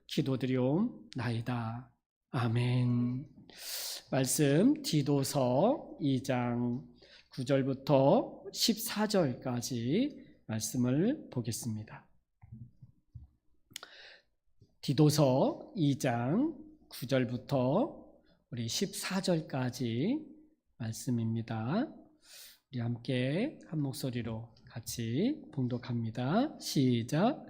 기도드리옵나이다. 아멘. 말씀 디도서 2장 9절부터 14절까지 말씀을 보겠습니다. 디도서 2장 9절부터 우리 14절까지 말씀입니다. 우리 함께 한 목소리로 같이 봉독합니다. 시작.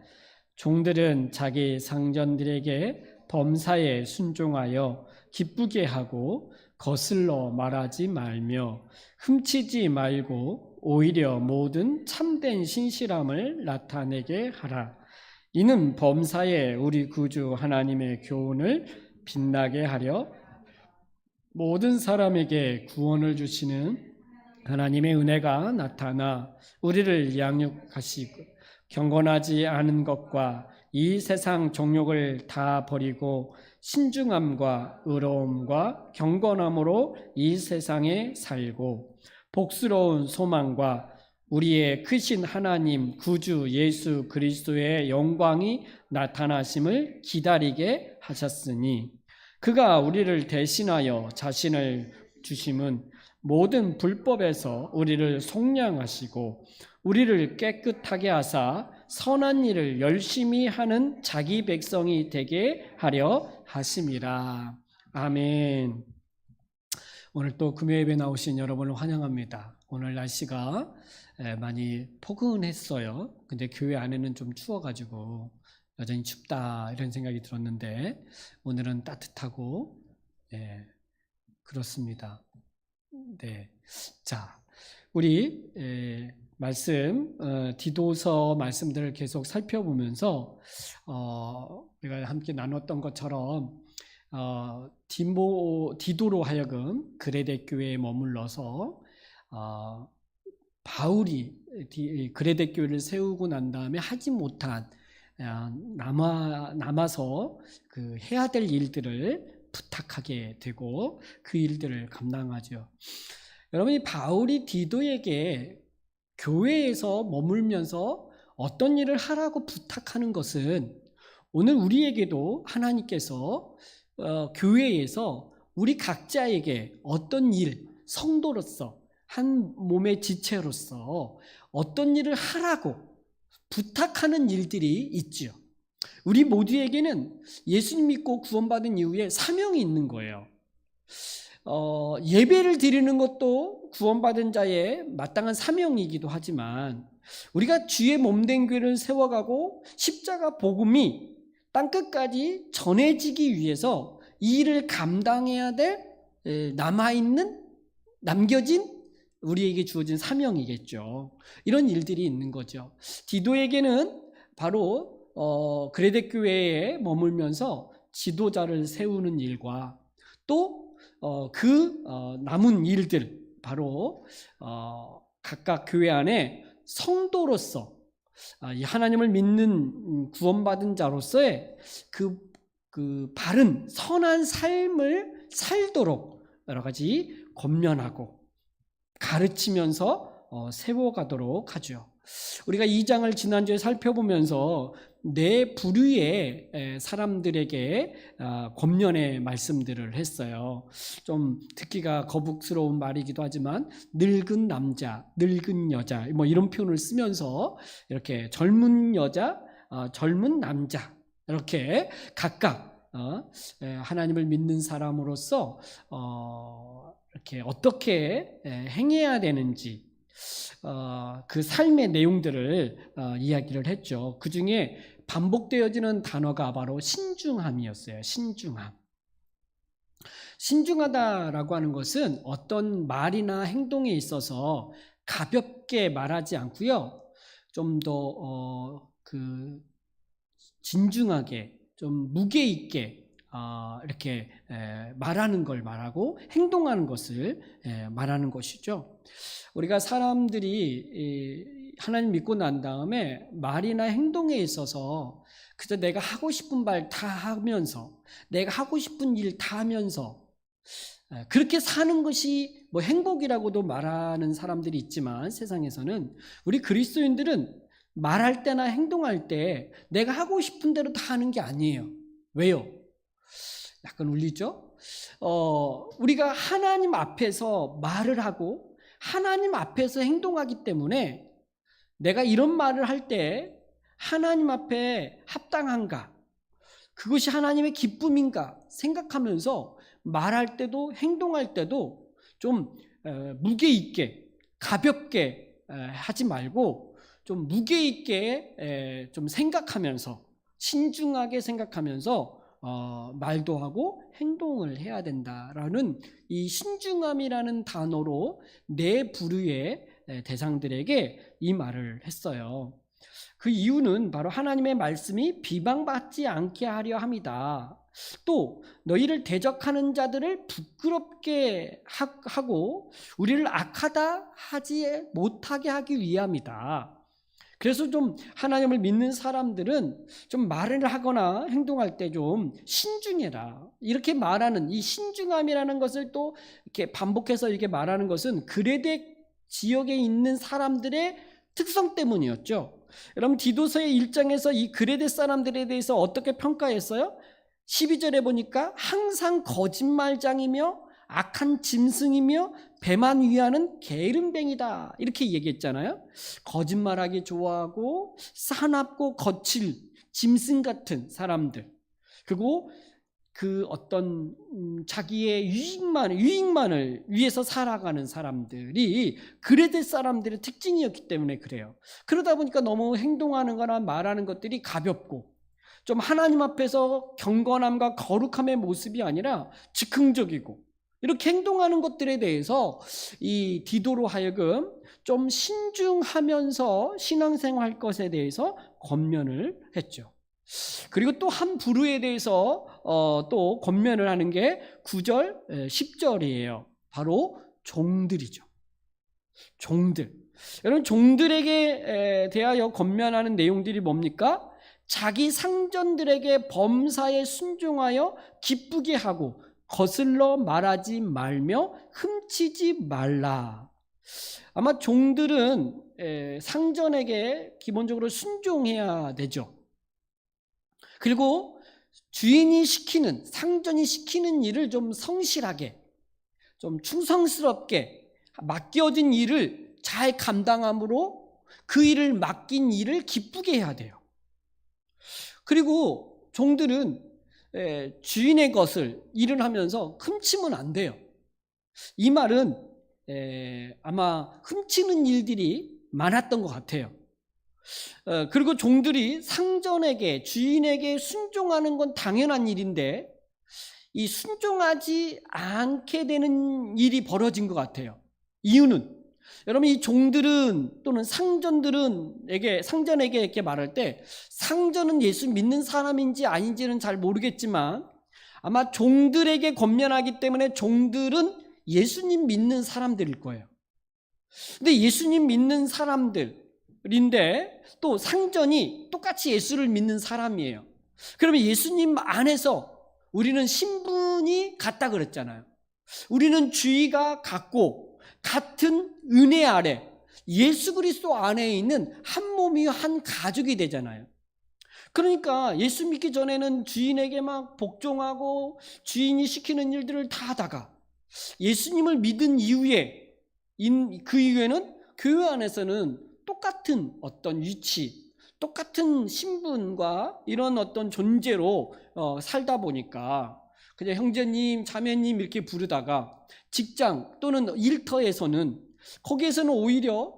종들은 자기 상전들에게 범사에 순종하여 기쁘게 하고 거슬러 말하지 말며 훔치지 말고 오히려 모든 참된 신실함을 나타내게 하라. 이는 범사에 우리 구주 하나님의 교훈을 빛나게 하려 모든 사람에게 구원을 주시는 하나님의 은혜가 나타나 우리를 양육하시고 경건하지 않은 것과 이 세상 정욕을 다 버리고 신중함과 의로움과 경건함으로 이 세상에 살고 복스러운 소망과 우리의 크신 하나님 구주 예수 그리스도의 영광이 나타나심을 기다리게 하셨으니 그가 우리를 대신하여 자신을 주심은 모든 불법에서 우리를 속량하시고 우리를 깨끗하게 하사 선한 일을 열심히 하는 자기 백성이 되게 하려 하심이라. 아멘. 오늘 또 금요예배 나오신 여러분을 환영합니다. 오늘 날씨가 많이 포근했어요. 근데 교회 안에는 좀 추워가지고 여전히 춥다 이런 생각이 들었는데 오늘은 따뜻하고 그렇습니다. 네, 자 우리 말씀 디도서 말씀들을 계속 살펴보면서 우리가 함께 나눴던 것처럼 디도로 하여금 그레데 교회에 머물러서 바울이 그레데 교회를 세우고 난 다음에 하지 못한 남아서 그 해야 될 일들을 부탁하게 되고 그 일들을 감당하죠. 여러분, 이 바울이 디도에게 교회에서 머물면서 어떤 일을 하라고 부탁하는 것은 오늘 우리에게도 하나님께서 교회에서 우리 각자에게 어떤 일, 성도로서 한 몸의 지체로서 어떤 일을 하라고 부탁하는 일들이 있죠. 우리 모두에게는 예수님 믿고 구원받은 이후에 사명이 있는 거예요. 예배를 드리는 것도 구원받은 자의 마땅한 사명이기도 하지만 우리가 주의 몸된 교회를 세워가고 십자가 복음이 땅끝까지 전해지기 위해서 이 일을 감당해야 될 남겨진 우리에게 주어진 사명이겠죠. 이런 일들이 있는 거죠. 디도에게는 바로 그레데 교회에 머물면서 지도자를 세우는 일과 또 남은 일들, 바로 각각 교회 안에 성도로서 하나님을 믿는 구원받은 자로서의 그 바른 선한 삶을 살도록 여러 가지 권면하고 가르치면서 세워가도록 하죠. 우리가 2장을 지난주에 살펴보면서 네 부류의 사람들에게 권면의 말씀들을 했어요. 좀 듣기가 거북스러운 말이기도 하지만 늙은 남자, 늙은 여자 뭐 이런 표현을 쓰면서 이렇게 젊은 여자, 젊은 남자 이렇게 각각 하나님을 믿는 사람으로서 이렇게 어떻게 행해야 되는지 그 삶의 내용들을 이야기를 했죠. 그 중에 반복되어지는 단어가 바로 신중함이었어요. 신중하다라고 하는 것은 어떤 말이나 행동에 있어서 가볍게 말하지 않고요, 좀 더 진중하게, 좀 무게 있게 이렇게 말하는 걸 말하고 행동하는 것을 말하는 것이죠. 우리가 사람들이 하나님 믿고 난 다음에 말이나 행동에 있어서 그저 내가 하고 싶은 말 다 하면서, 내가 하고 싶은 일 다 하면서 그렇게 사는 것이 뭐 행복이라고도 말하는 사람들이 있지만, 세상에서는 우리 그리스도인들은 말할 때나 행동할 때 내가 하고 싶은 대로 다 하는 게 아니에요. 왜요? 약간 울리죠? 우리가 하나님 앞에서 말을 하고 하나님 앞에서 행동하기 때문에 내가 이런 말을 할 때 하나님 앞에 합당한가? 그것이 하나님의 기쁨인가? 생각하면서 말할 때도 행동할 때도 좀 무게 있게 가볍게 하지 말고 좀 무게 있게 좀 생각하면서 신중하게 생각하면서 말도 하고 행동을 해야 된다라는 이 신중함이라는 단어로 네 부류의 대상들에게 이 말을 했어요. 그 이유는 바로 하나님의 말씀이 비방받지 않게 하려 함이다. 또 너희를 대적하는 자들을 부끄럽게 하고 우리를 악하다 하지 못하게 하기 위함이다. 그래서 좀 하나님을 믿는 사람들은 좀 말을 하거나 행동할 때 좀 신중해라. 이렇게 말하는 이 신중함이라는 것을 또 이렇게 반복해서 이렇게 말하는 것은 그레데 지역에 있는 사람들의 특성 때문이었죠. 여러분 디도서의 1장에서 이 그레데 사람들에 대해서 어떻게 평가했어요? 12절에 보니까 항상 거짓말장이며 악한 짐승이며 배만 위하는 게으름뱅이다 이렇게 얘기했잖아요. 거짓말하기 좋아하고 사납고 거칠 짐승 같은 사람들, 그리고 그 어떤 자기의 유익만을 위해서 살아가는 사람들이 그레데 사람들의 특징이었기 때문에 그래요. 그러다 보니까 너무 행동하는 거나 말하는 것들이 가볍고 좀 하나님 앞에서 경건함과 거룩함의 모습이 아니라 즉흥적이고 이렇게 행동하는 것들에 대해서 이 디도로 하여금 좀 신중하면서 신앙생활할 것에 대해서 권면을 했죠. 그리고 또 한 부류에 대해서 또 권면을 하는 게 9절, 10절이에요. 바로 종들이죠. 종들. 여러분 종들에게 대하여 권면하는 내용들이 뭡니까? 자기 상전들에게 범사에 순종하여 기쁘게 하고 거슬러 말하지 말며 흠치지 말라. 아마 종들은 상전에게 기본적으로 순종해야 되죠. 그리고 주인이 시키는, 상전이 시키는 일을 좀 성실하게, 좀 충성스럽게 맡겨진 일을 잘 감당함으로 그 일을 맡긴 일을 기쁘게 해야 돼요. 그리고 종들은 주인의 것을 일을 하면서 흠치면 안 돼요. 이 말은 아마 흠치는 일들이 많았던 것 같아요. 그리고 종들이 상전에게, 주인에게 순종하는 건 당연한 일인데 이 순종하지 않게 되는 일이 벌어진 것 같아요. 이유는 여러분 이 종들은 또는 상전에게 이렇게 말할 때 상전은 예수 믿는 사람인지 아닌지는 잘 모르겠지만 아마 종들에게 권면하기 때문에 종들은 예수님 믿는 사람들일 거예요. 근데 예수님 믿는 사람들인데 또 상전이 똑같이 예수를 믿는 사람이에요. 그러면 예수님 안에서 우리는 신분이 같다 그랬잖아요. 우리는 주의가 같고 같은 은혜 아래 예수 그리스도 안에 있는 한 몸이요 한 가족이 되잖아요. 그러니까 예수 믿기 전에는 주인에게 막 복종하고 주인이 시키는 일들을 다 하다가 예수님을 믿은 이후에 그 이후에는 교회 안에서는 똑같은 어떤 위치, 똑같은 신분과 이런 어떤 존재로 살다 보니까 그냥 형제님, 자매님 이렇게 부르다가 직장 또는 일터에서는 거기에서는 오히려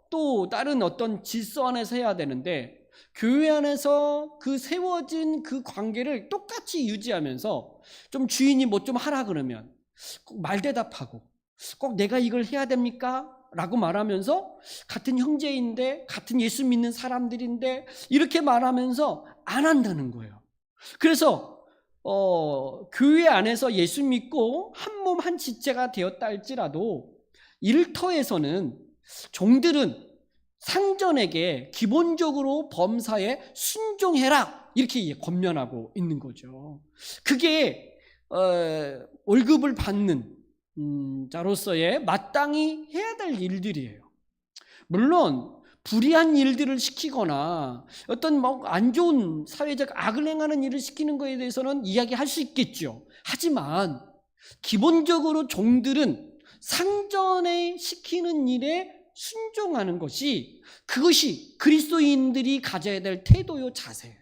또 다른 어떤 질서 안에서 해야 되는데 교회 안에서 그 세워진 그 관계를 똑같이 유지하면서 좀 주인이 뭐 좀 하라 그러면 꼭 말대답하고 꼭 내가 이걸 해야 됩니까? 라고 말하면서 같은 형제인데 같은 예수 믿는 사람들인데 이렇게 말하면서 안 한다는 거예요. 그래서 교회 안에서 예수 믿고 한 몸 한 지체가 되었다 할지라도 일터에서는 종들은 상전에게 기본적으로 범사에 순종해라 이렇게 권면하고 있는 거죠. 그게 월급을 받는 자로서의 마땅히 해야 될 일들이에요. 물론 불의한 일들을 시키거나 어떤 뭐 안 좋은 사회적 악을 행하는 일을 시키는 것에 대해서는 이야기할 수 있겠죠. 하지만 기본적으로 종들은 상전에 시키는 일에 순종하는 것이, 그것이 그리스도인들이 가져야 될 태도요 자세예요.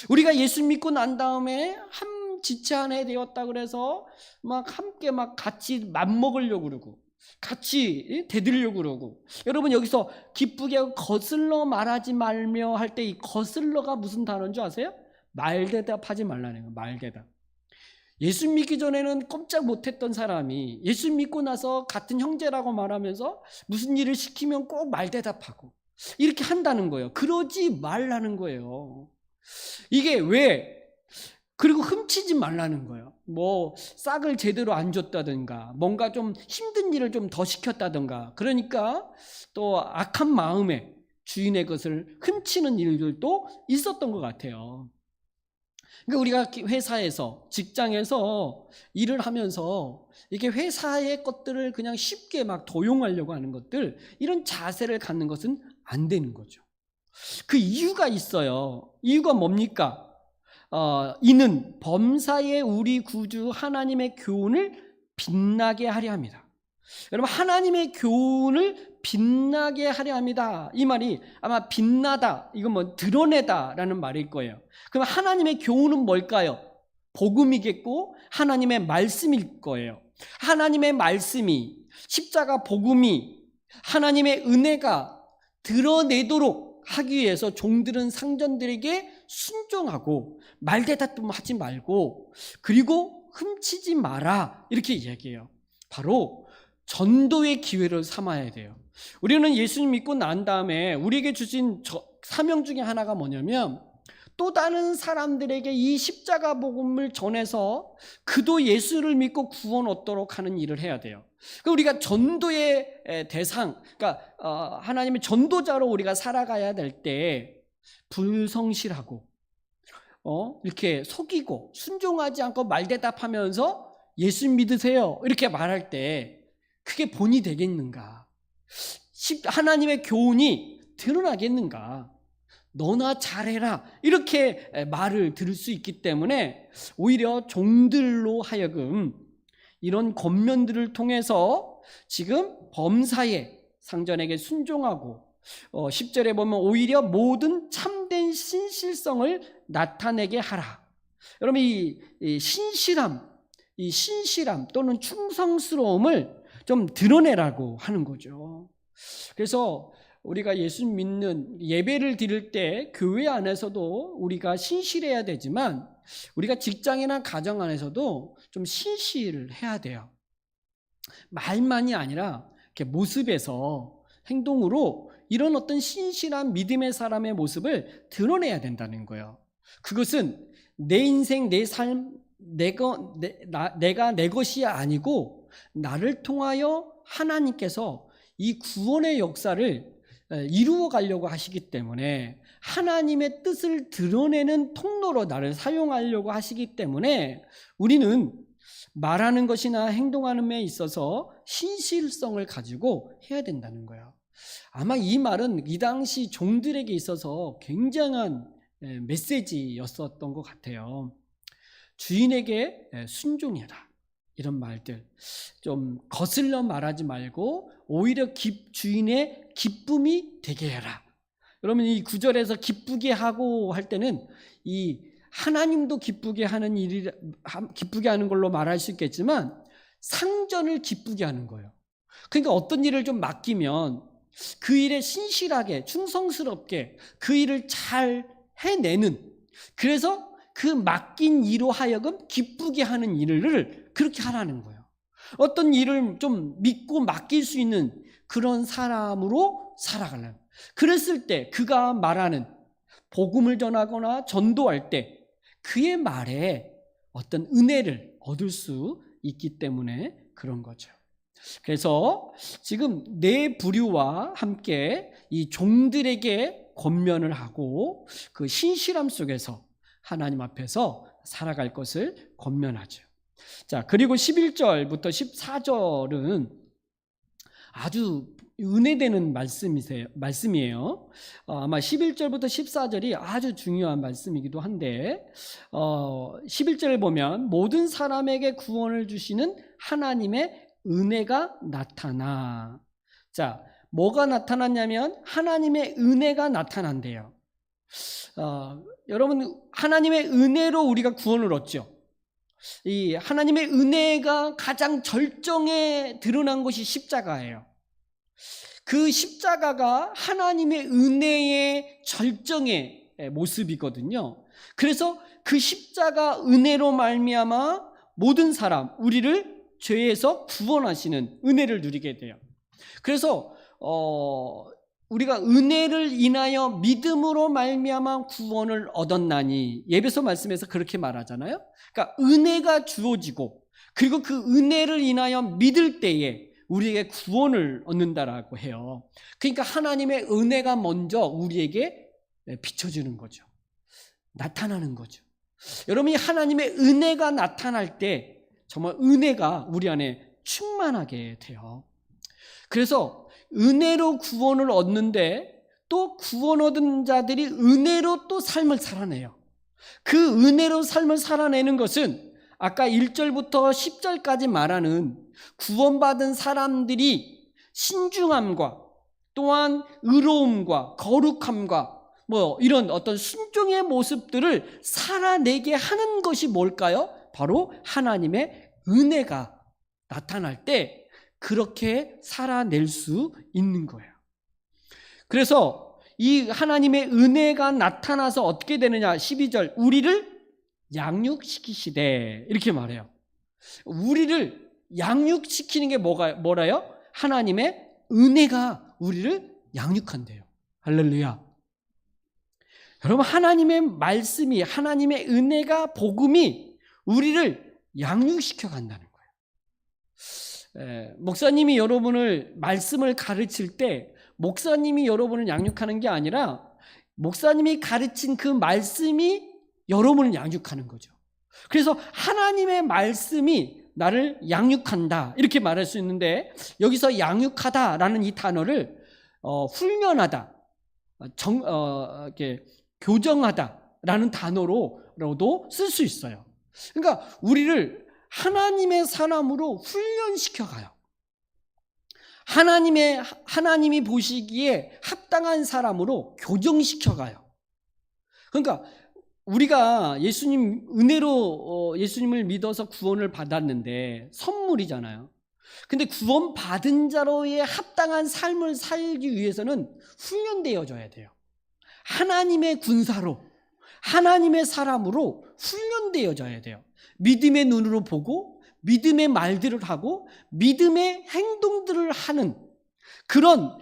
우리가 예수 믿고 난 다음에 한 지체 안에 되었다 그래서 막 함께 막 같이 맘먹으려고 그러고 같이 대들려고 그러고, 여러분 여기서 기쁘게 하고 거슬러 말하지 말며 할 때 이 거슬러가 무슨 단어인 줄 아세요? 말대답하지 말라는 거예요. 말대답. 예수 믿기 전에는 꼼짝 못했던 사람이 예수 믿고 나서 같은 형제라고 말하면서 무슨 일을 시키면 꼭 말대답하고 이렇게 한다는 거예요. 그러지 말라는 거예요. 이게 왜? 그리고 훔치지 말라는 거예요. 뭐 싹을 제대로 안 줬다든가 뭔가 좀 힘든 일을 좀 더 시켰다든가, 그러니까 또 악한 마음에 주인의 것을 훔치는 일들도 있었던 것 같아요. 그러니까 우리가 회사에서, 직장에서 일을 하면서 이게 회사의 것들을 그냥 쉽게 막 도용하려고 하는 것들, 이런 자세를 갖는 것은 안 되는 거죠. 그 이유가 있어요. 이유가 뭡니까? 이는 범사의 우리 구주 하나님의 교훈을 빛나게 하려 합니다. 여러분, 하나님의 교훈을 빛나게 하려 합니다. 이 말이 아마 빛나다, 이건 뭐 드러내다라는 말일 거예요. 그럼 하나님의 교훈은 뭘까요? 복음이겠고 하나님의 말씀일 거예요. 하나님의 말씀이, 십자가 복음이 하나님의 은혜가 드러내도록 하기 위해서 종들은 상전들에게 순종하고 말대답하지 말고, 그리고 훔치지 마라, 이렇게 이야기해요. 바로 전도의 기회를 삼아야 돼요. 우리는 예수님 믿고 난 다음에 우리에게 주신 사명 중에 하나가 뭐냐면, 또 다른 사람들에게 이 십자가 복음을 전해서 그도 예수를 믿고 구원 얻도록 하는 일을 해야 돼요. 우리가 전도의 대상, 그러니까 하나님의 전도자로 우리가 살아가야 될 때 불성실하고 이렇게 속이고 순종하지 않고 말대답하면서 예수 믿으세요 이렇게 말할 때 그게 본이 되겠는가? 하나님의 교훈이 드러나겠는가? 너나 잘해라 이렇게 말을 들을 수 있기 때문에 오히려 종들로 하여금 이런 권면들을 통해서 지금 범사에 상전에게 순종하고 10절에 보면 오히려 모든 참된 신실성을 나타내게 하라. 여러분 이 신실함 또는 충성스러움을 좀 드러내라고 하는 거죠. 그래서 우리가 예수 믿는 예배를 드릴 때 교회 안에서도 우리가 신실해야 되지만 우리가 직장이나 가정 안에서도 좀 신실을 해야 돼요. 말만이 아니라 이렇게 모습에서, 행동으로 이런 어떤 신실한 믿음의 사람의 모습을 드러내야 된다는 거예요. 그것은 내 인생, 내 삶, 내가 내 것이 아니고 나를 통하여 하나님께서 이 구원의 역사를 이루어 가려고 하시기 때문에, 하나님의 뜻을 드러내는 통로로 나를 사용하려고 하시기 때문에 우리는 말하는 것이나 행동하는 데 있어서 신실성을 가지고 해야 된다는 거예요. 아마 이 말은 이 당시 종들에게 있어서 굉장한 메시지였었던 것 같아요. 주인에게 순종해라, 이런 말들 좀 거슬러 말하지 말고 오히려 주인의 기쁨이 되게 해라. 여러분 이 구절에서 기쁘게 하고 할 때는 이 하나님도 기쁘게 하는 기쁘게 하는 걸로 말할 수 있겠지만 상전을 기쁘게 하는 거예요. 그러니까 어떤 일을 좀 맡기면 그 일에 신실하게 충성스럽게 그 일을 잘 해내는, 그래서 그 맡긴 이로 하여금 기쁘게 하는 일을 그렇게 하라는 거예요. 어떤 일을 좀 믿고 맡길 수 있는 그런 사람으로 살아가려는, 그랬을 때 그가 말하는 복음을 전하거나 전도할 때 그의 말에 어떤 은혜를 얻을 수 있기 때문에 그런 거죠. 그래서 지금 내 부류와 함께 이 종들에게 권면을 하고 그 신실함 속에서 하나님 앞에서 살아갈 것을 권면하죠. 자, 그리고 11절부터 14절은 아주 은혜되는 말씀이에요. 아마 11절부터 14절이 아주 중요한 말씀이기도 한데 11절을 보면 모든 사람에게 구원을 주시는 하나님의 은혜가 나타나. 자, 뭐가 나타났냐면 하나님의 은혜가 나타난대요. 여러분, 하나님의 은혜로 우리가 구원을 얻죠. 이 하나님의 은혜가 가장 절정에 드러난 것이 십자가예요. 그 십자가가 하나님의 은혜의 절정의 모습이거든요. 그래서 그 십자가 은혜로 말미암아 모든 사람, 우리를 죄에서 구원하시는 은혜를 누리게 돼요. 그래서 우리가 은혜를 인하여 믿음으로 말미암아 구원을 얻었나니, 예배소 말씀에서 그렇게 말하잖아요. 그러니까 은혜가 주어지고 그리고 그 은혜를 인하여 믿을 때에 우리에게 구원을 얻는다라고 해요. 그러니까 하나님의 은혜가 먼저 우리에게 비춰주는 거죠. 나타나는 거죠. 여러분이 하나님의 은혜가 나타날 때 정말 은혜가 우리 안에 충만하게 돼요. 그래서 은혜로 구원을 얻는데 또 구원 얻은 자들이 은혜로 또 삶을 살아내요. 그 은혜로 삶을 살아내는 것은 아까 1절부터 10절까지 말하는 구원받은 사람들이 신중함과 또한 의로움과 거룩함과 이런 어떤 순종의 모습들을 살아내게 하는 것이 뭘까요? 바로 하나님의 은혜가 나타날 때 그렇게 살아낼 수 있는 거예요. 그래서 이 하나님의 은혜가 나타나서 어떻게 되느냐? 12절, 우리를 양육시키시되, 이렇게 말해요. 우리를 양육시키는 게 뭐라요? 하나님의 은혜가 우리를 양육한대요. 할렐루야. 여러분, 하나님의 말씀이, 하나님의 은혜가, 복음이 우리를 양육시켜 간다는 거예요. 목사님이 여러분을 말씀을 가르칠 때 목사님이 여러분을 양육하는 게 아니라 목사님이 가르친 그 말씀이 여러분을 양육하는 거죠. 그래서 하나님의 말씀이 나를 양육한다, 이렇게 말할 수 있는데, 여기서 양육하다라는 이 단어를 훈련하다, 이렇게 교정하다라는 단어로도 쓸 수 있어요. 그러니까 우리를 하나님의 사람으로 훈련시켜 가요. 하나님이 보시기에 합당한 사람으로 교정시켜 가요. 그러니까 우리가 예수님 은혜로 예수님을 믿어서 구원을 받았는데 선물이잖아요. 근데 구원 받은 자로의 합당한 삶을 살기 위해서는 훈련되어져야 돼요. 하나님의 군사로, 하나님의 사람으로 훈련되어져야 돼요. 믿음의 눈으로 보고 믿음의 말들을 하고 믿음의 행동들을 하는 그런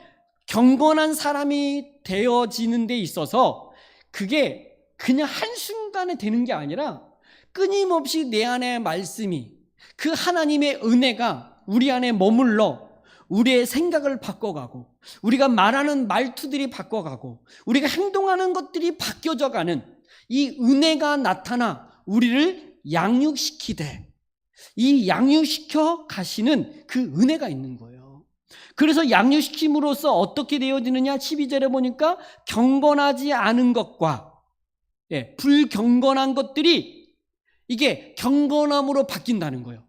경건한 사람이 되어지는 데 있어서 그게 그냥 한순간에 되는 게 아니라 끊임없이 내 안에 말씀이, 그 하나님의 은혜가 우리 안에 머물러 우리의 생각을 바꿔가고 우리가 말하는 말투들이 바꿔가고 우리가 행동하는 것들이 바뀌어져 가는 이 은혜가 나타나 우리를 양육시키되, 이 양육시켜 가시는 그 은혜가 있는 거예요. 그래서 양육시킴으로써 어떻게 되어지느냐? 12절에 보니까 경건하지 않은 것과 불경건한 것들이 이게 경건함으로 바뀐다는 거예요.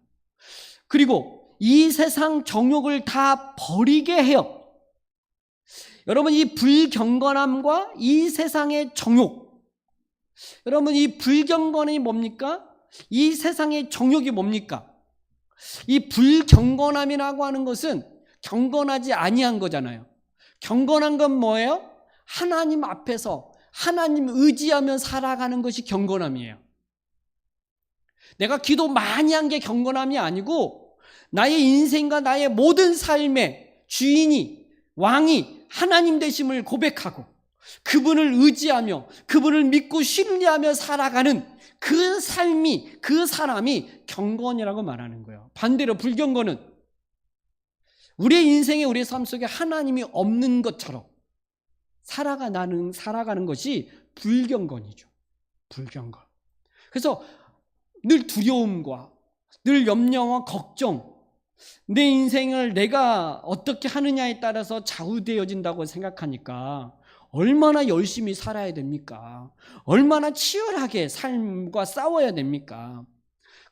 그리고 이 세상 정욕을 다 버리게 해요. 여러분, 이 불경건함과 이 세상의 정욕, 여러분, 이 불경건이 뭡니까? 이 세상의 정욕이 뭡니까? 이 불경건함이라고 하는 것은 경건하지 아니한 거잖아요. 경건한 건 뭐예요? 하나님 앞에서 하나님 의지하며 살아가는 것이 경건함이에요. 내가 기도 많이 한 게 경건함이 아니고 나의 인생과 나의 모든 삶의 주인이, 왕이 하나님 되심을 고백하고 그분을 의지하며 그분을 믿고 신뢰하며 살아가는 그 삶이, 그 사람이 경건이라고 말하는 거예요. 반대로 불경건은 우리의 인생에, 우리의 삶 속에 하나님이 없는 것처럼 살아가는 것이 불경건이죠. 불경건. 그래서 늘 두려움과 늘 염려와 걱정, 내 인생을 내가 어떻게 하느냐에 따라서 좌우되어진다고 생각하니까 얼마나 열심히 살아야 됩니까? 얼마나 치열하게 삶과 싸워야 됩니까?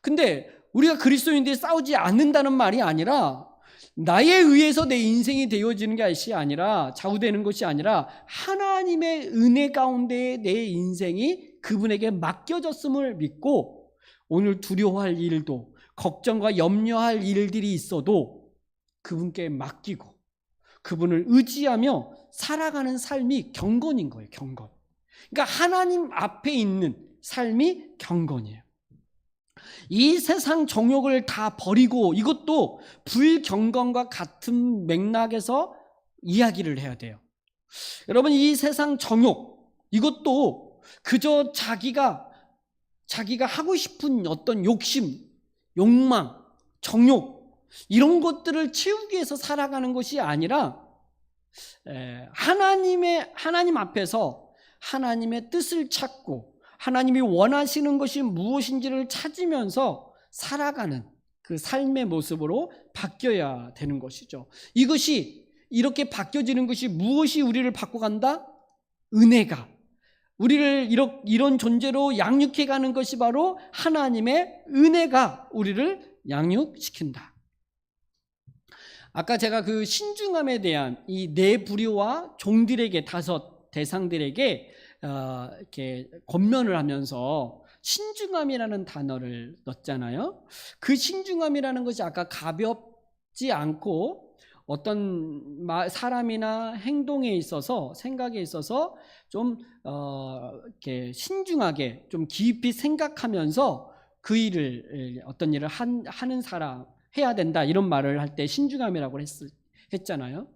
근데 우리가 그리스도인들이 싸우지 않는다는 말이 아니라 나에 의해서 내 인생이 되어지는 것이 아니라 좌우되는 것이 아니라 하나님의 은혜 가운데 내 인생이 그분에게 맡겨졌음을 믿고 오늘 두려워할 일도 걱정과 염려할 일들이 있어도 그분께 맡기고 그분을 의지하며 살아가는 삶이 경건인 거예요. 경건. 그러니까 하나님 앞에 있는 삶이 경건이에요. 이 세상 정욕을 다 버리고, 이것도 불경건과 같은 맥락에서 이야기를 해야 돼요. 여러분, 이 세상 정욕, 이것도 그저 자기가 하고 싶은 어떤 욕심, 욕망, 정욕, 이런 것들을 채우기 위해서 살아가는 것이 아니라 하나님 앞에서 하나님의 뜻을 찾고 하나님이 원하시는 것이 무엇인지를 찾으면서 살아가는 그 삶의 모습으로 바뀌어야 되는 것이죠. 이것이 이렇게 바뀌어지는 것이 무엇이 우리를 바꿔간다? 은혜가. 우리를 이런 존재로 양육해가는 것이 바로 하나님의 은혜가 우리를 양육시킨다. 아까 제가 그 신중함에 대한 이 네 부류와 종들에게, 5 대상들에게 이렇게 권면을 하면서 신중함이라는 단어를 넣었잖아요. 그 신중함이라는 것이 아까 가볍지 않고 어떤 사람이나 행동에 있어서, 생각에 있어서 좀 이렇게 신중하게 좀 깊이 생각하면서 그 일을, 어떤 일을 하는 사람, 해야 된다, 이런 말을 할 때 신중함이라고 했잖아요.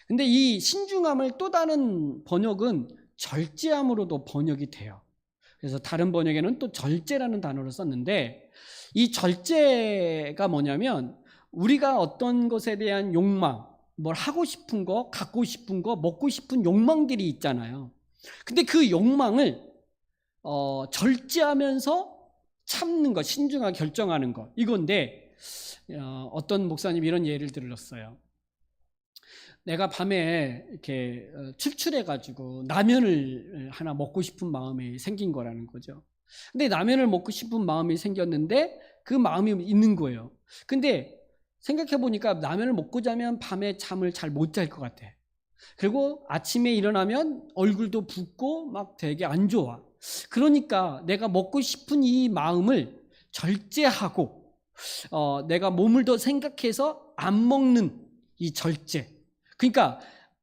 근데 이 신중함을 또 다른 번역은 절제함으로도 번역이 돼요. 그래서 다른 번역에는 또 절제라는 단어를 썼는데, 이 절제가 뭐냐면 우리가 어떤 것에 대한 욕망, 뭘 하고 싶은 거, 갖고 싶은 거, 먹고 싶은 욕망들이 있잖아요. 근데 그 욕망을 절제하면서 참는 것, 신중하게 결정하는 것, 이건데 어떤 목사님이 이런 예를 들었어요. 내가 밤에 이렇게 출출해가지고 라면을 하나 먹고 싶은 마음이 생긴 거라는 거죠. 근데 라면을 먹고 싶은 마음이 생겼는데 그 마음이 있는 거예요. 근데 생각해 보니까 라면을 먹고 자면 밤에 잠을 잘 못 잘 것 같아. 그리고 아침에 일어나면 얼굴도 붓고 막 되게 안 좋아. 그러니까 내가 먹고 싶은 이 마음을 절제하고 내가 몸을 더 생각해서 안 먹는 이 절제. 그러니까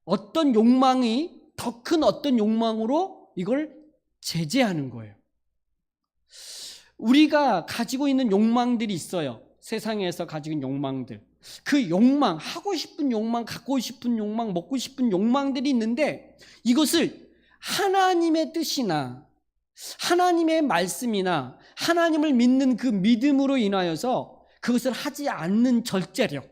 어떤 욕망이 더 큰 어떤 욕망으로 이걸 제재하는 거예요. 우리가 가지고 있는 욕망들이 있어요. 세상에서 가지고 있는 욕망들. 그 욕망, 하고 싶은 욕망, 갖고 싶은 욕망, 먹고 싶은 욕망들이 있는데 이것을 하나님의 뜻이나 하나님의 말씀이나 하나님을 믿는 그 믿음으로 인하여서 그것을 하지 않는 절제력,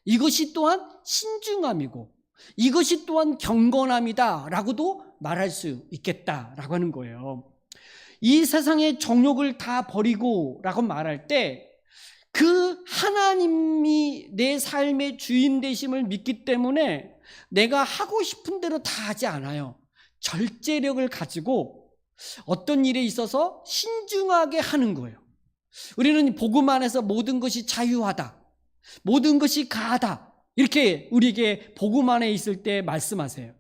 이것이 또한 신중함이고 이것이 또한 경건함이다라고도 말할 수 있겠다라고 하는 거예요. 이 세상의 정욕을 다 버리고 라고 말할 때 그 하나님이 내 삶의 주인 되심을 믿기 때문에 내가 하고 싶은 대로 다 하지 않아요. 절제력을 가지고 어떤 일에 있어서 신중하게 하는 거예요. 우리는 복음 안에서 모든 것이 자유하다, 모든 것이 가하다, 이렇게 우리에게 복음 안에 있을 때 말씀하세요.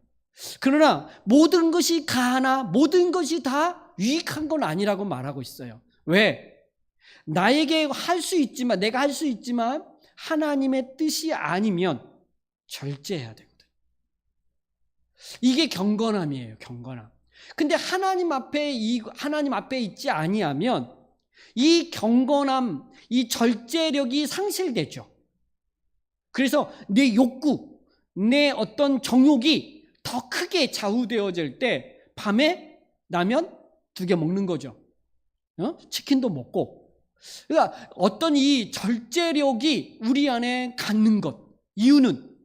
그러나 모든 것이 가하나 모든 것이 다 유익한 건 아니라고 말하고 있어요. 왜? 나에게 할 수 있지만, 내가 할 수 있지만 하나님의 뜻이 아니면 절제해야 되거든. 이게 경건함이에요. 경건함. 근데 하나님 앞에 있지 아니하면 이 경건함, 이 절제력이 상실되죠. 그래서 내 욕구, 내 어떤 정욕이 더 크게 좌우되어질 때 밤에 라면 2개 먹는 거죠. 치킨도 먹고. 그러니까 어떤 이 절제력이 우리 안에 갖는 것, 이유는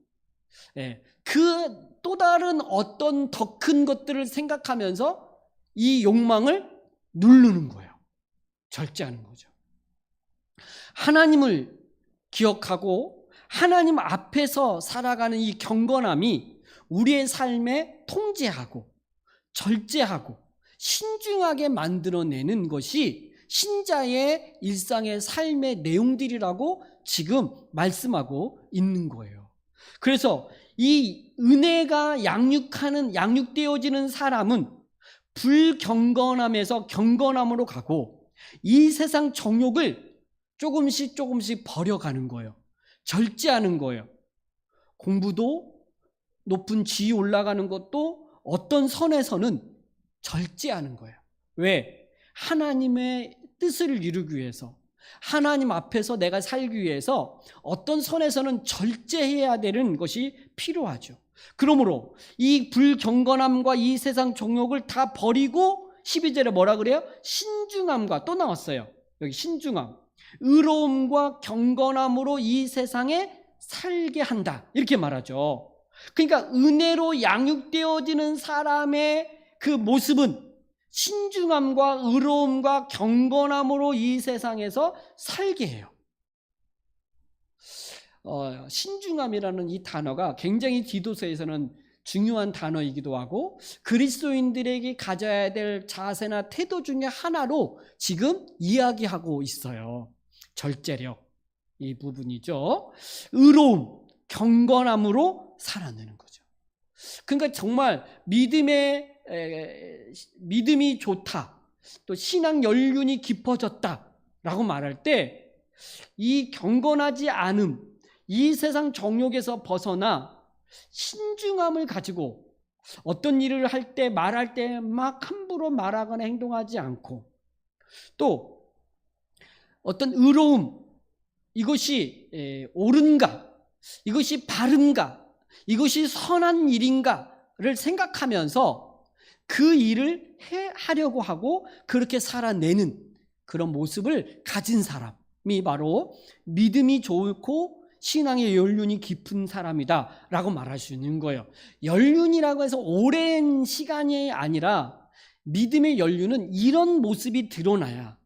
그 또 다른 어떤 더 큰 것들을 생각하면서 이 욕망을 누르는 거예요. 절제하는 거죠. 하나님을 기억하고 하나님 앞에서 살아가는 이 경건함이 우리의 삶에 통제하고 절제하고 신중하게 만들어내는 것이 신자의 일상의 삶의 내용들이라고 지금 말씀하고 있는 거예요. 그래서 이 은혜가 양육되어지는 사람은 불경건함에서 경건함으로 가고 이 세상 정욕을 조금씩 버려가는 거예요. 절제하는 거예요. 공부도 높은 지위 올라가는 것도 어떤 선에서는 절제하는 거예요. 왜? 하나님의 뜻을 이루기 위해서, 하나님 앞에서 내가 살기 위해서 어떤 선에서는 절제해야 되는 것이 필요하죠. 그러므로 이 불경건함과 이 세상 정욕을 다 버리고 12절에 뭐라 그래요? 신중함과, 또 나왔어요. 여기 신중함, 의로움과 경건함으로 이 세상에 살게 한다, 이렇게 말하죠. 그러니까 은혜로 양육되어지는 사람의 그 모습은 신중함과 의로움과 경건함으로 이 세상에서 살게 해요. 신중함이라는 이 단어가 굉장히 디도서에서는 중요한 단어이기도 하고 그리스도인들에게 가져야 될 자세나 태도 중에 하나로 지금 이야기하고 있어요. 절제력, 이 부분이죠. 의로움, 경건함으로 살아내는 거죠. 그러니까 정말 믿음이 좋다, 또 신앙 연륜이 깊어졌다라고 말할 때 이 경건하지 않음, 이 세상 정욕에서 벗어나 신중함을 가지고 어떤 일을 할 때, 말할 때 막 함부로 말하거나 행동하지 않고, 또 어떤 의로움, 이것이 옳은가, 이것이 바른가, 이것이 선한 일인가를 생각하면서 그 일을 하려고 하고 그렇게 살아내는 그런 모습을 가진 사람이 바로 믿음이 좋고 신앙의 연륜이 깊은 사람이다 라고 말할 수 있는 거예요. 연륜이라고 해서 오랜 시간이 아니라 믿음의 연륜은 이런 모습이 드러나야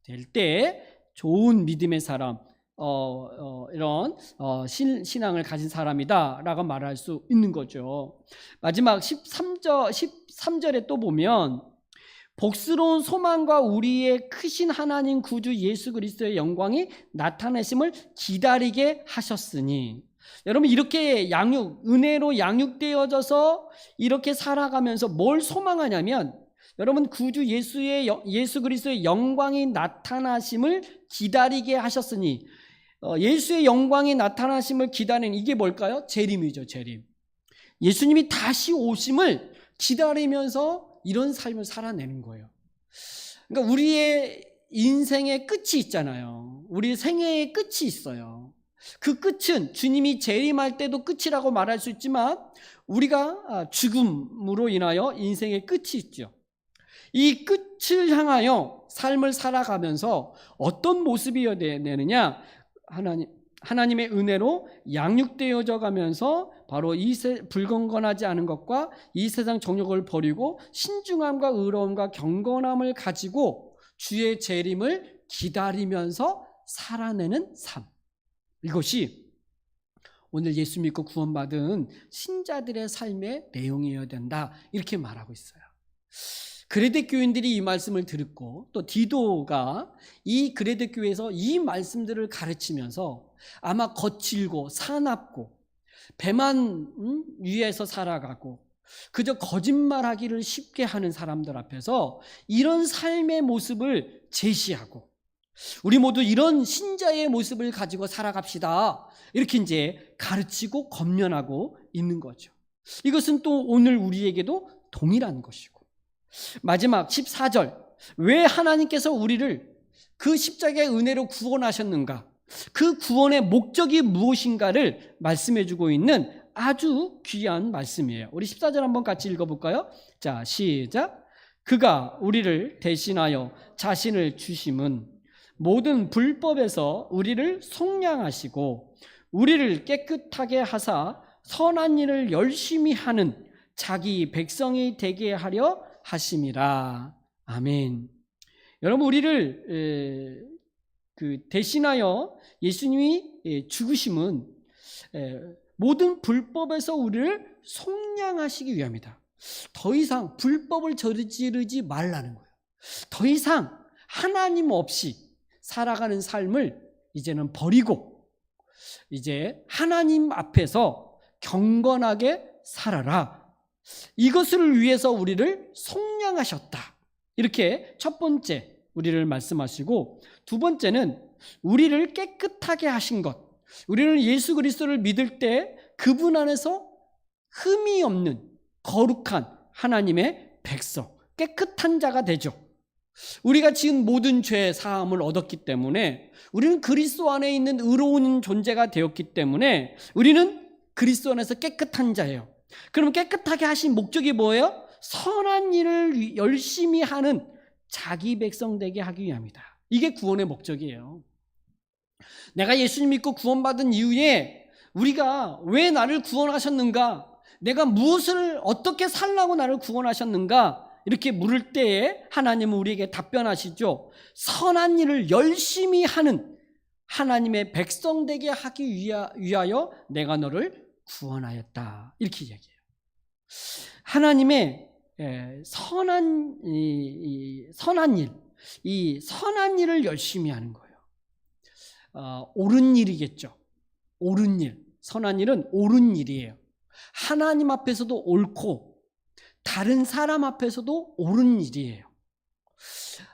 될 때 좋은 믿음의 사람, 이런 신앙을 가진 사람이다 라고 말할 수 있는 거죠. 마지막 13절에 또 보면 복스러운 소망과 우리의 크신 하나님 구주 예수 그리스도의 영광이 나타내심을 기다리게 하셨으니, 여러분 이렇게 은혜로 양육되어져서 이렇게 살아가면서 뭘 소망하냐면, 여러분 구주 예수 그리스도의 영광이 나타나심을 기다리게 하셨으니, 예수의 영광이 나타나심을 기다리는, 이게 뭘까요? 재림이죠. 재림. 예수님이 다시 오심을 기다리면서 이런 삶을 살아내는 거예요. 그러니까 우리의 인생의 끝이 있잖아요. 우리 생애의 끝이 있어요. 그 끝은 주님이 재림할 때도 끝이라고 말할 수 있지만 우리가 죽음으로 인하여 인생의 끝이 있죠. 이 끝을 향하여 삶을 살아가면서 어떤 모습이어야 되느냐? 하나님의 은혜로 양육되어져 가면서 바로 불건건하지 않은 것과 이 세상 정욕을 버리고 신중함과 의로움과 경건함을 가지고 주의 재림을 기다리면서 살아내는 삶, 이것이 오늘 예수 믿고 구원받은 신자들의 삶의 내용이어야 된다, 이렇게 말하고 있어요. 그레데 교인들이 이 말씀을 듣고 또 디도가 이 그레데 교회에서 이 말씀들을 가르치면서 아마 거칠고 사납고 배만 위에서 살아가고 그저 거짓말하기를 쉽게 하는 사람들 앞에서 이런 삶의 모습을 제시하고 우리 모두 이런 신자의 모습을 가지고 살아갑시다, 이렇게 이제 가르치고 권면하고 있는 거죠. 이것은 또 오늘 우리에게도 동일한 것이고, 마지막 14절, 왜 하나님께서 우리를 그 십자가의 은혜로 구원하셨는가, 그 구원의 목적이 무엇인가를 말씀해주고 있는 아주 귀한 말씀이에요. 우리 14절 한번 같이 읽어볼까요? 자, 시작. 그가 우리를 대신하여 자신을 주심은 모든 불법에서 우리를 속량하시고 우리를 깨끗하게 하사 선한 일을 열심히 하는 자기 백성이 되게 하려 하심이라. 아멘. 여러분, 우리를 대신하여 예수님이 죽으심은 모든 불법에서 우리를 속량하시기 위함이다. 더 이상 불법을 저지르지 말라는 거예요. 더 이상 하나님 없이 살아가는 삶을 이제는 버리고 이제 하나님 앞에서 경건하게 살아라. 이것을 위해서 우리를 속량하셨다. 이렇게 첫 번째 우리를 말씀하시고, 두 번째는 우리를 깨끗하게 하신 것. 우리는 예수 그리스도를 믿을 때 그분 안에서 흠이 없는 거룩한 하나님의 백성, 깨끗한 자가 되죠. 우리가 지은 모든 죄 사함을 얻었기 때문에 우리는 그리스도 안에 있는 의로운 존재가 되었기 때문에 우리는 그리스도 안에서 깨끗한 자예요. 그럼 깨끗하게 하신 목적이 뭐예요? 선한 일을 열심히 하는 자기 백성 되게 하기 위함이다. 이게 구원의 목적이에요. 내가 예수님 믿고 구원받은 이후에 우리가 왜 나를 구원하셨는가? 내가 무엇을 어떻게 살라고 나를 구원하셨는가? 이렇게 물을 때에 하나님은 우리에게 답변하시죠. 선한 일을 열심히 하는 하나님의 백성 되게 하기 위하여 내가 너를 구원하였다. 이렇게 얘기해요. 하나님의 선한 일, 이 선한 일을 열심히 하는 거예요. 옳은 일이겠죠. 옳은 일, 선한 일은 옳은 일이에요. 하나님 앞에서도 옳고 다른 사람 앞에서도 옳은 일이에요.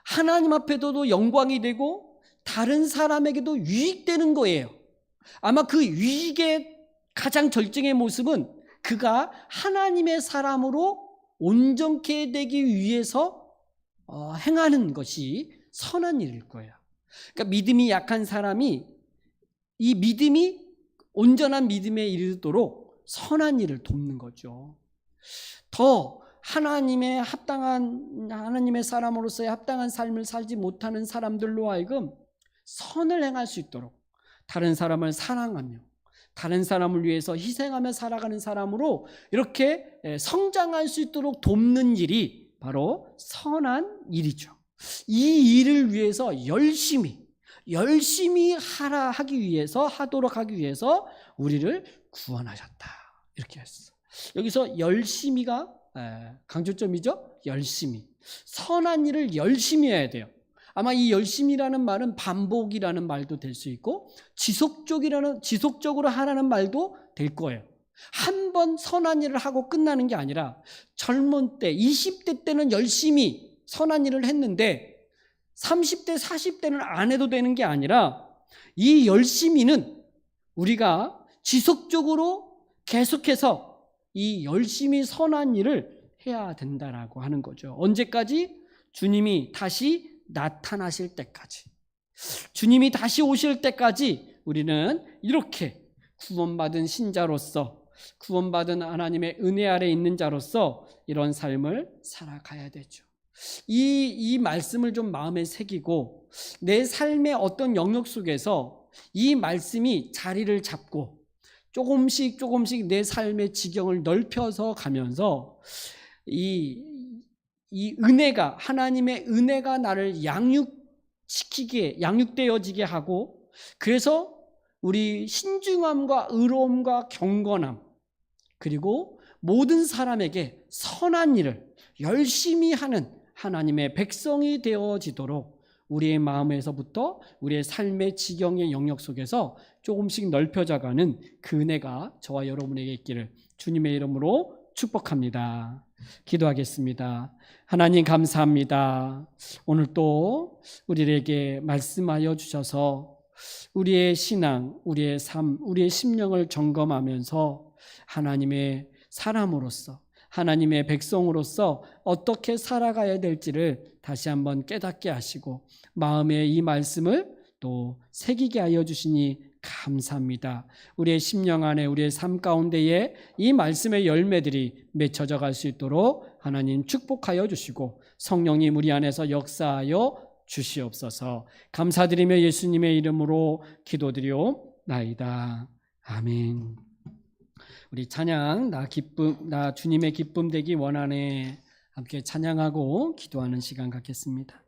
하나님 앞에서도 영광이 되고 다른 사람에게도 유익되는 거예요. 아마 그 유익의 가장 절정의 모습은 그가 하나님의 사람으로 온전케 되기 위해서 행하는 것이 선한 일일 거예요. 그러니까 믿음이 약한 사람이 이 믿음이 온전한 믿음에 이르도록 선한 일을 돕는 거죠. 더 하나님의 사람으로서의 합당한 삶을 살지 못하는 사람들로 하여금 선을 행할 수 있도록 다른 사람을 사랑하며 다른 사람을 위해서 희생하며 살아가는 사람으로 이렇게 성장할 수 있도록 돕는 일이 바로 선한 일이죠. 이 일을 위해서 열심히 하도록 하기 위해서 우리를 구원하셨다. 이렇게 했어. 여기서 열심히가 강조점이죠. 열심히. 선한 일을 열심히 해야 돼요. 아마 이 열심이라는 말은 반복이라는 말도 될 수 있고 지속적으로 하라는 말도 될 거예요. 한 번 선한 일을 하고 끝나는 게 아니라 젊은 때 20대 때는 열심히 선한 일을 했는데 30대 40대는 안 해도 되는 게 아니라 이 열심히는 우리가 지속적으로 계속해서 이 열심히 선한 일을 해야 된다라고 하는 거죠. 언제까지? 주님이 다시 나타나실 때까지, 주님이 다시 오실 때까지 우리는 이렇게 구원받은 신자로서, 구원받은 하나님의 은혜 아래 있는 자로서 이런 삶을 살아가야 되죠. 이 말씀을 좀 마음에 새기고 내 삶의 어떤 영역 속에서 이 말씀이 자리를 잡고 조금씩 내 삶의 지경을 넓혀서 가면서 이 은혜가, 하나님의 은혜가 나를 양육되어지게 하고, 그래서 우리 신중함과 의로움과 경건함, 그리고 모든 사람에게 선한 일을 열심히 하는 하나님의 백성이 되어지도록 우리의 마음에서부터 우리의 삶의 지경의 영역 속에서 조금씩 넓혀져가는 그 은혜가 저와 여러분에게 있기를 주님의 이름으로 축복합니다. 기도하겠습니다. 하나님 감사합니다. 오늘 또 우리에게 말씀하여 주셔서 우리의 신앙, 우리의 삶, 우리의 심령을 점검하면서 하나님의 사람으로서, 하나님의 백성으로서 어떻게 살아가야 될지를 다시 한번 깨닫게 하시고 마음에 이 말씀을 또 새기게 하여 주시니 감사합니다. 우리의 심령 안에, 우리의 삶 가운데에 이 말씀의 열매들이 맺혀져 갈 수 있도록 하나님 축복하여 주시고 성령님 우리 안에서 역사하여 주시옵소서. 감사드리며 예수님의 이름으로 기도드리옵나이다. 아멘. 우리 찬양, 나 주님의 기쁨 되기 원하네, 함께 찬양하고 기도하는 시간 갖겠습니다.